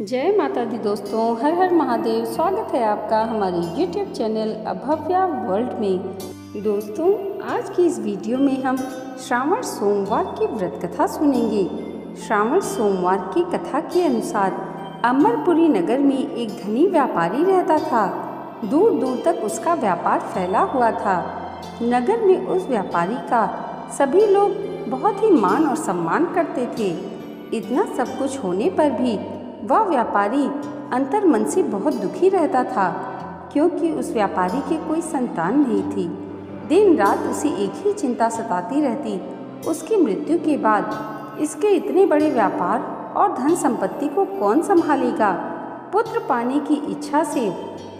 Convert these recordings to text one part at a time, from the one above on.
जय माता दी दोस्तों, हर हर महादेव। स्वागत है आपका हमारे YouTube चैनल अभव्या वर्ल्ड में। दोस्तों, आज की इस वीडियो में हम श्रावण सोमवार की व्रत कथा सुनेंगे। श्रावण सोमवार की कथा के अनुसार अमरपुरी नगर में एक धनी व्यापारी रहता था। दूर दूर तक उसका व्यापार फैला हुआ था। नगर में उस व्यापारी का सभी लोग बहुत ही मान और सम्मान करते थे। इतना सब कुछ होने पर भी वह व्यापारी अंतर मन से बहुत दुखी रहता था, क्योंकि उस व्यापारी के कोई संतान नहीं थी। दिन रात उसे एक ही चिंता सताती रहती, उसकी मृत्यु के बाद इसके इतने बड़े व्यापार और धन संपत्ति को कौन संभालेगा। पुत्र पाने की इच्छा से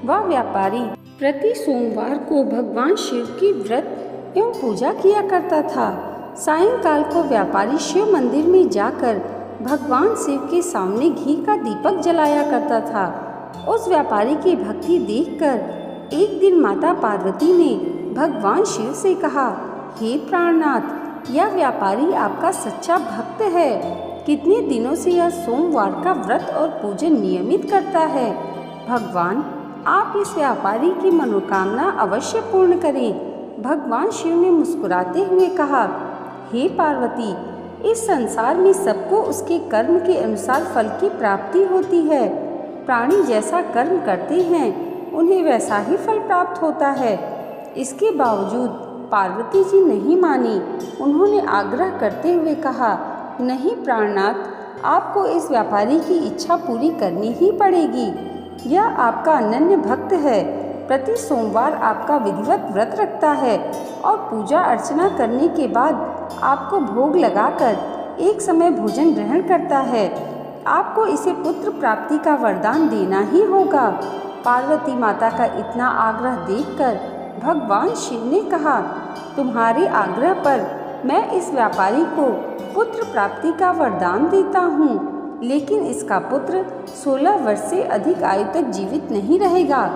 वह व्यापारी प्रति सोमवार को भगवान शिव की व्रत एवं पूजा किया करता था। सायंकाल को व्यापारी शिव मंदिर में जाकर भगवान शिव के सामने घी का दीपक जलाया करता था। उस व्यापारी की भक्ति देखकर एक दिन माता पार्वती ने भगवान शिव से कहा, हे प्राणनाथ, यह व्यापारी आपका सच्चा भक्त है। कितने दिनों से यह सोमवार का व्रत और पूजन नियमित करता है। भगवान, आप इस व्यापारी की मनोकामना अवश्य पूर्ण करें। भगवान शिव ने मुस्कुराते हुए कहा, हे पार्वती, इस संसार में सबको उसके कर्म के अनुसार फल की प्राप्ति होती है। प्राणी जैसा कर्म करते हैं उन्हें वैसा ही फल प्राप्त होता है। इसके बावजूद पार्वती जी नहीं मानी। उन्होंने आग्रह करते हुए कहा, नहीं प्राणनाथ, आपको इस व्यापारी की इच्छा पूरी करनी ही पड़ेगी। यह आपका अनन्य भक्त है, प्रति सोमवार आपका विधिवत व्रत रखता है और पूजा अर्चना करने के बाद आपको भोग लगाकर एक समय भोजन ग्रहण करता है। आपको इसे पुत्र प्राप्ति का वरदान देना ही होगा। पार्वती माता का इतना आग्रह देखकर भगवान शिव ने कहा, तुम्हारे आग्रह पर मैं इस व्यापारी को पुत्र प्राप्ति का वरदान देता हूँ, लेकिन इसका पुत्र 16 वर्ष से अधिक आयु तक जीवित नहीं रहेगा।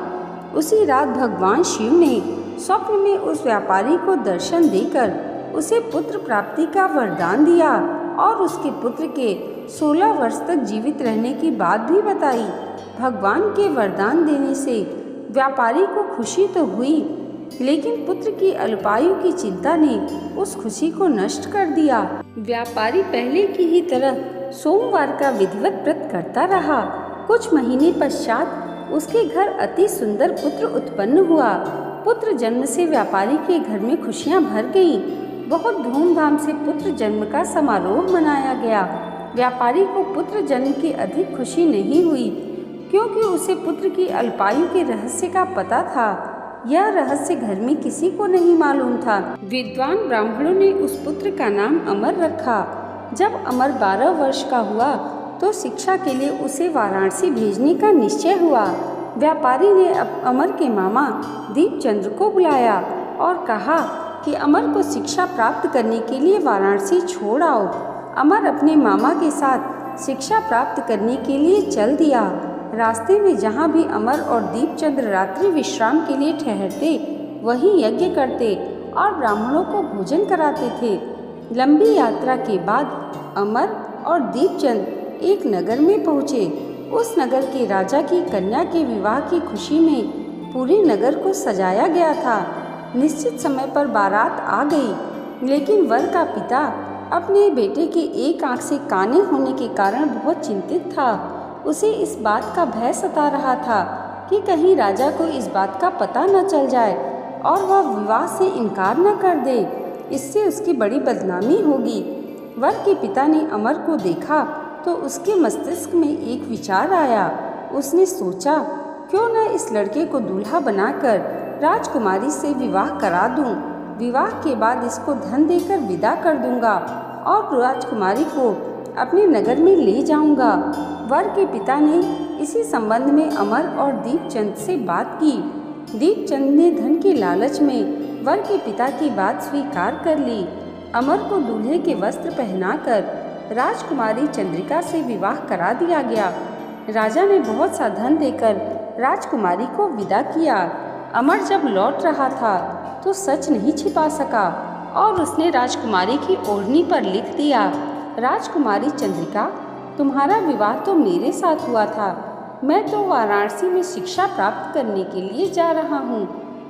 उसी रात भगवान शिव ने स्वप्न में उस व्यापारी को दर्शन देकर उसे पुत्र प्राप्ति का वरदान दिया और उसके पुत्र के 16 वर्ष तक जीवित रहने की बात भी बताई। भगवान के वरदान देने से व्यापारी को खुशी तो हुई, लेकिन पुत्र की अल्पायु की चिंता ने उस खुशी को नष्ट कर दिया। व्यापारी पहले की ही तरह सोमवार का विधिवत व्रत करता रहा। कुछ महीने पश्चात उसके घर अति सुंदर पुत्र उत्पन्न हुआ। पुत्र जन्म से व्यापारी के घर में खुशियां भर गईं। बहुत धूमधाम से पुत्र जन्म का समारोह मनाया गया। व्यापारी को पुत्र जन्म की अधिक खुशी नहीं हुई, क्योंकि उसे पुत्र की अल्पायु के रहस्य का पता था। यह रहस्य घर में किसी को नहीं मालूम था। विद्वान ब्राह्मणों ने उस पुत्र का नाम अमर रखा। जब अमर 12 वर्ष का हुआ तो शिक्षा के लिए उसे वाराणसी भेजने का निश्चय हुआ। व्यापारी ने अमर के मामा दीपचंद्र को बुलाया और कहा कि अमर को शिक्षा प्राप्त करने के लिए वाराणसी छोड़ आओ। अमर अपने मामा के साथ शिक्षा प्राप्त करने के लिए चल दिया। रास्ते में जहाँ भी अमर और दीपचंद्र रात्रि विश्राम के लिए ठहरते, वहीं यज्ञ करते और ब्राह्मणों को भोजन कराते थे। लंबी यात्रा के बाद अमर और दीपचंद एक नगर में पहुँचे। उस नगर के राजा की कन्या के विवाह की खुशी में पूरे नगर को सजाया गया था। निश्चित समय पर बारात आ गई, लेकिन वर का पिता अपने बेटे के एक आंख से काने होने के कारण बहुत चिंतित था। उसे इस बात का भय सता रहा था कि कहीं राजा को इस बात का पता न चल जाए और वह विवाह से इनकार न कर दे। इससे उसकी बड़ी बदनामी होगी। वर के पिता ने अमर को देखा तो उसके मस्तिष्क में एक विचार आया। उसने सोचा, क्यों न इस लड़के को दूल्हा बनाकर राजकुमारी से विवाह करा दूं। विवाह के बाद इसको धन देकर विदा कर दूंगा और राजकुमारी को अपने नगर में ले जाऊंगा। वर के पिता ने इसी संबंध में अमर और दीपचंद से बात की। दीपचंद ने धन के लालच में वर के पिता की बात स्वीकार कर ली। अमर को दूल्हे के वस्त्र पहनाकर राजकुमारी चंद्रिका से विवाह करा दिया गया। राजा ने बहुत सा धन देकर राजकुमारी को विदा किया। अमर जब लौट रहा था तो सच नहीं छिपा सका और उसने राजकुमारी की ओढ़नी पर लिख दिया, राजकुमारी चंद्रिका तुम्हारा विवाह तो मेरे साथ हुआ था। मैं तो वाराणसी में शिक्षा प्राप्त करने के लिए जा रहा हूँ।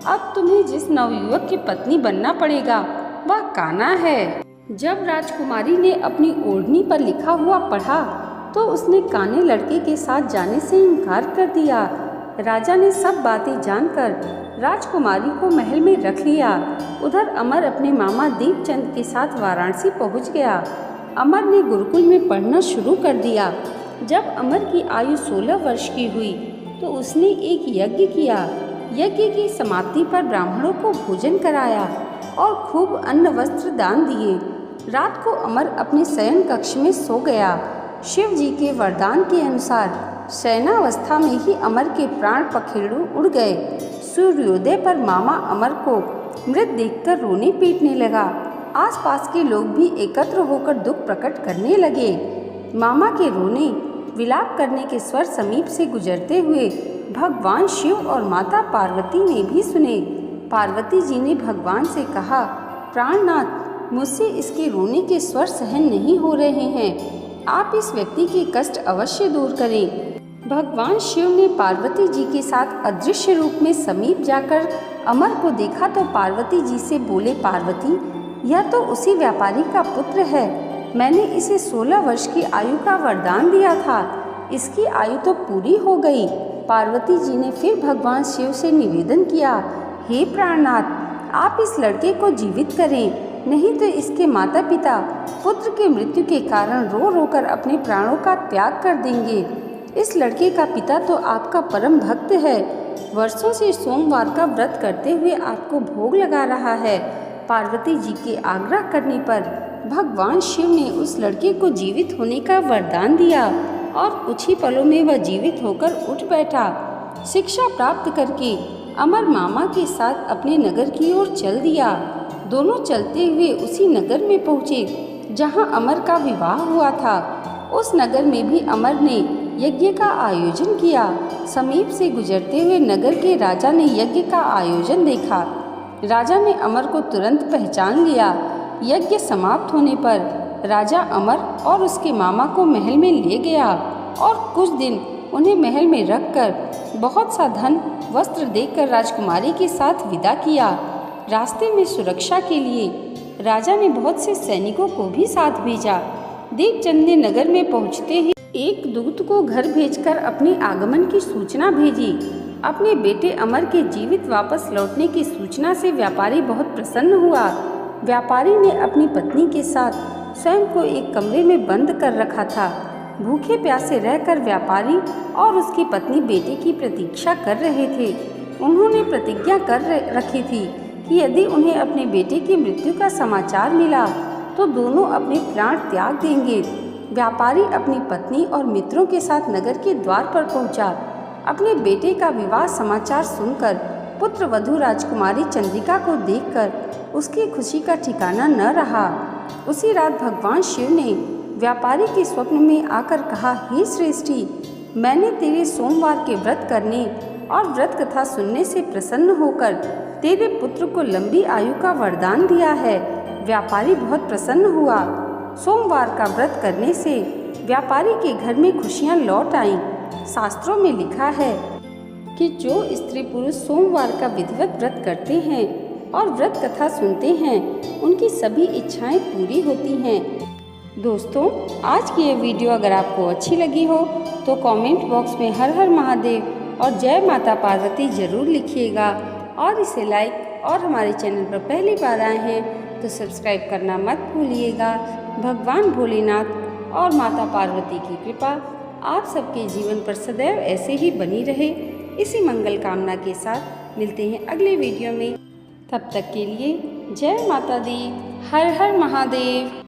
अब तुम्हें जिस नवयुवक की पत्नी बनना पड़ेगा वह कान्हा है। जब राजकुमारी ने अपनी ओढ़नी पर लिखा हुआ पढ़ा तो उसने काने लड़के के साथ जाने से इनकार कर दिया। राजा ने सब बातें जानकर राजकुमारी को महल में रख लिया। उधर अमर अपने मामा दीपचंद के साथ वाराणसी पहुंच गया। अमर ने गुरुकुल में पढ़ना शुरू कर दिया। जब अमर की आयु 16 वर्ष की हुई तो उसने एक यज्ञ किया। यज्ञ की समाप्ति पर ब्राह्मणों को भोजन कराया और खूब अन्न वस्त्र दान दिए। रात को अमर अपने शयन कक्ष में सो गया। शिव जी के वरदान के अनुसार शयनावस्था में ही अमर के प्राण पखेरु उड़ गए। सूर्योदय पर मामा अमर को मृत देखकर रोने पीटने लगा। आसपास के लोग भी एकत्र होकर दुख प्रकट करने लगे। मामा के रोने विलाप करने के स्वर समीप से गुजरते हुए भगवान शिव और माता पार्वती ने भी सुने। पार्वती जी ने भगवान से कहा, प्राणनाथ, मुझसे इसके रोने के स्वर सहन नहीं हो रहे हैं। आप इस व्यक्ति के कष्ट अवश्य दूर करें। भगवान शिव ने पार्वती जी के साथ अदृश्य रूप में समीप जाकर अमर को देखा तो पार्वती जी से बोले, पार्वती, यह तो उसी व्यापारी का पुत्र है। मैंने इसे 16 वर्ष की आयु का वरदान दिया था। इसकी आयु तो पूरी हो गई। पार्वती जी ने फिर भगवान शिव से निवेदन किया, हे प्राणनाथ, आप इस लड़के को जीवित करें, नहीं तो इसके माता पिता पुत्र के मृत्यु के कारण रो रो कर अपने प्राणों का त्याग कर देंगे। इस लड़के का पिता तो आपका परम भक्त है, वर्षों से सोमवार का व्रत करते हुए आपको भोग लगा रहा है। पार्वती जी के आग्रह करने पर भगवान शिव ने उस लड़के को जीवित होने का वरदान दिया और कुछ ही पलों में वह जीवित होकर उठ बैठा। शिक्षा प्राप्त करके अमर मामा के साथ अपने नगर की ओर चल दिया। दोनों चलते हुए उसी नगर में पहुँचे जहाँ अमर का विवाह हुआ था। उस नगर में भी अमर ने यज्ञ का आयोजन किया। समीप से गुजरते हुए नगर के राजा ने यज्ञ का आयोजन देखा। राजा ने अमर को तुरंत पहचान लिया। यज्ञ समाप्त होने पर राजा अमर और उसके मामा को महल में ले गया और कुछ दिन उन्हें महल में रखकर बहुत सा धन वस्त्र देकर राजकुमारी के साथ विदा किया। रास्ते में सुरक्षा के लिए राजा ने बहुत से सैनिकों को भी साथ भेजा। दीपचंद ने नगर में पहुंचते ही एक दूत को घर भेजकर अपने आगमन की सूचना भेजी। अपने बेटे अमर के जीवित वापस लौटने की सूचना से व्यापारी बहुत प्रसन्न हुआ। व्यापारी ने अपनी पत्नी के साथ स्वयं को एक कमरे में बंद कर रखा था। भूखे प्यासे रहकर व्यापारी और उसकी पत्नी बेटे की प्रतीक्षा कर रहे थे। उन्होंने प्रतिज्ञा कर रखी थी कि यदि उन्हें अपने बेटे की मृत्यु का समाचार मिला तो दोनों अपने प्राण त्याग देंगे। व्यापारी अपनी पत्नी और मित्रों के साथ नगर के द्वार पर पहुंचा। अपने बेटे का विवाह समाचार सुनकर पुत्र वधू राजकुमारी चंद्रिका को देखकर उसकी खुशी का ठिकाना न रहा। उसी रात भगवान शिव ने व्यापारी के स्वप्न में आकर कहा, हे श्रेष्ठी, मैंने तेरे सोमवार के व्रत करने और व्रत कथा सुनने से प्रसन्न होकर तेरे पुत्र को लंबी आयु का वरदान दिया है। व्यापारी बहुत प्रसन्न हुआ। सोमवार का व्रत करने से व्यापारी के घर में खुशियां लौट आईं। शास्त्रों में लिखा है कि जो स्त्री पुरुष सोमवार का विधिवत व्रत करते हैं और व्रत कथा सुनते हैं उनकी सभी इच्छाएं पूरी होती हैं। दोस्तों, आज की ये वीडियो अगर आपको अच्छी लगी हो तो कमेंट बॉक्स में हर हर महादेव और जय माता पार्वती ज़रूर लिखिएगा और इसे लाइक और हमारे चैनल पर पहली बार आए हैं तो सब्सक्राइब करना मत भूलिएगा। भगवान भोलेनाथ और माता पार्वती की कृपा आप सबके जीवन पर सदैव ऐसे ही बनी रहे। इसी मंगल कामना के साथ मिलते हैं अगले वीडियो में। तब तक के लिए जय माता दी, हर हर महादेव।